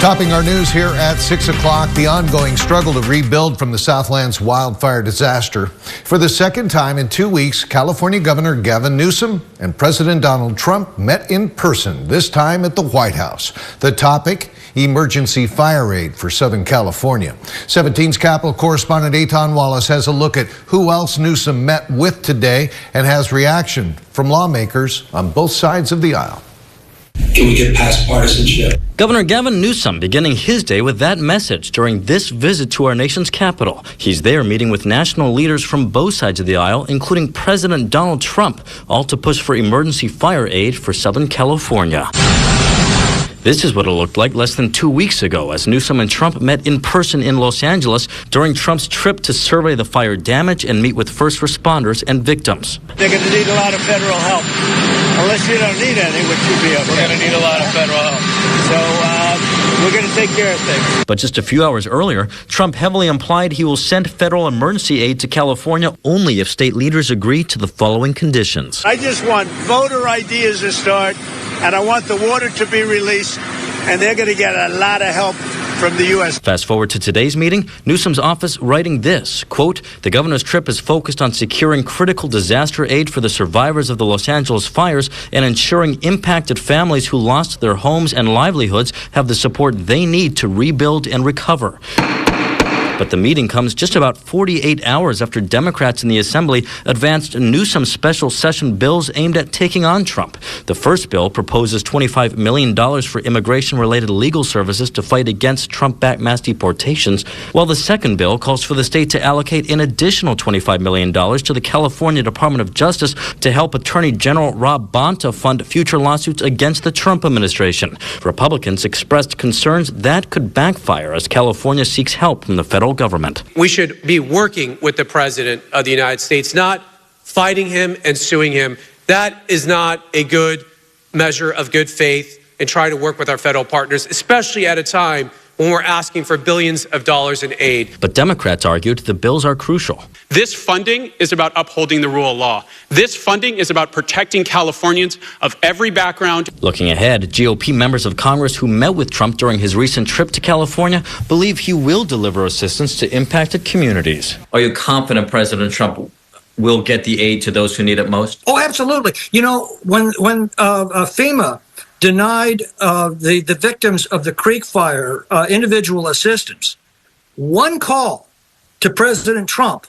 Topping our news here at 6 o'clock, the ongoing struggle to rebuild from the Southland's wildfire disaster. For the second time in 2 weeks, California Governor Gavin Newsom and President Donald Trump met in person, this time at the White House. The topic, emergency fire aid for Southern California. 17's Capitol correspondent Eitan Wallace has a look at who else Newsom met with today and has reaction from lawmakers on both sides of the aisle. Can we get past partisanship? Governor Gavin Newsom beginning his day with that message during this visit to our nation's capital. He's there meeting with national leaders from both sides of the aisle, including President Donald Trump, all to push for emergency fire aid for Southern California. This is what it looked like less than 2 weeks ago as Newsom and Trump met in person in Los Angeles during Trump's trip to survey the fire damage and meet with first responders and victims. They're going to need a lot of federal help. Unless you don't need any, which you'd be okay. We're going to need a lot of federal help. So we're going to take care of things. But just a few hours earlier, Trump heavily implied he will send federal emergency aid to California only if state leaders agree to the following conditions. I just want voter ID as a start, and I want the water to be released, and they're going to get a lot of help from the U.S. Fast forward to today's meeting, Newsom's office writing this, quote, the governor's trip is focused on securing critical disaster aid for the survivors of the Los Angeles fires and ensuring impacted families who lost their homes and livelihoods have the support they need to rebuild and recover. But the meeting comes just about 48 hours after Democrats in the Assembly advanced Newsom's special session bills aimed at taking on Trump. The first bill proposes $25 million for immigration-related legal services to fight against Trump-backed mass deportations, while the second bill calls for the state to allocate an additional $25 million to the California Department of Justice to help Attorney General Rob Bonta fund future lawsuits against the Trump administration. Republicans expressed concerns that could backfire as California seeks help from the federal government. We should be working with the President of the United States, not fighting him and suing him. That is not a good measure of good faith, and try to work with our federal partners, especially at a time when we're asking for billions of dollars in aid. But Democrats argued the bills are crucial. This funding is about upholding the rule of law. This funding is about protecting Californians of every background. Looking ahead, GOP members of Congress who met with Trump during his recent trip to California believe he will deliver assistance to impacted communities. Are you confident President Trump will get the aid to those who need it most? Oh, absolutely. You know, when FEMA denied the victims of the Creek Fire individual assistance, one call to President Trump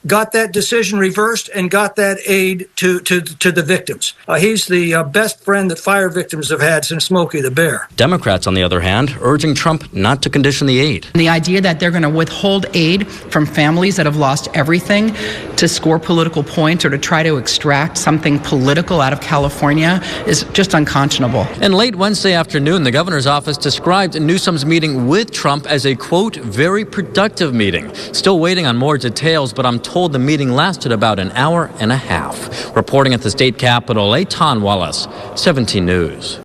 got that decision reversed and got that aid to the victims. He's the best friend that fire victims have had since Smokey the Bear. Democrats, on the other hand, urging Trump not to condition the aid. The idea that they're going to withhold aid from families that have lost everything to score political points or to try to extract something political out of California is just unconscionable. And late Wednesday afternoon, the governor's office described Newsom's meeting with Trump as a, quote, very productive meeting. Still waiting on more details, but I'm told the meeting lasted about an hour and a half. Reporting at the state capitol, Eitan Wallace, 17 News.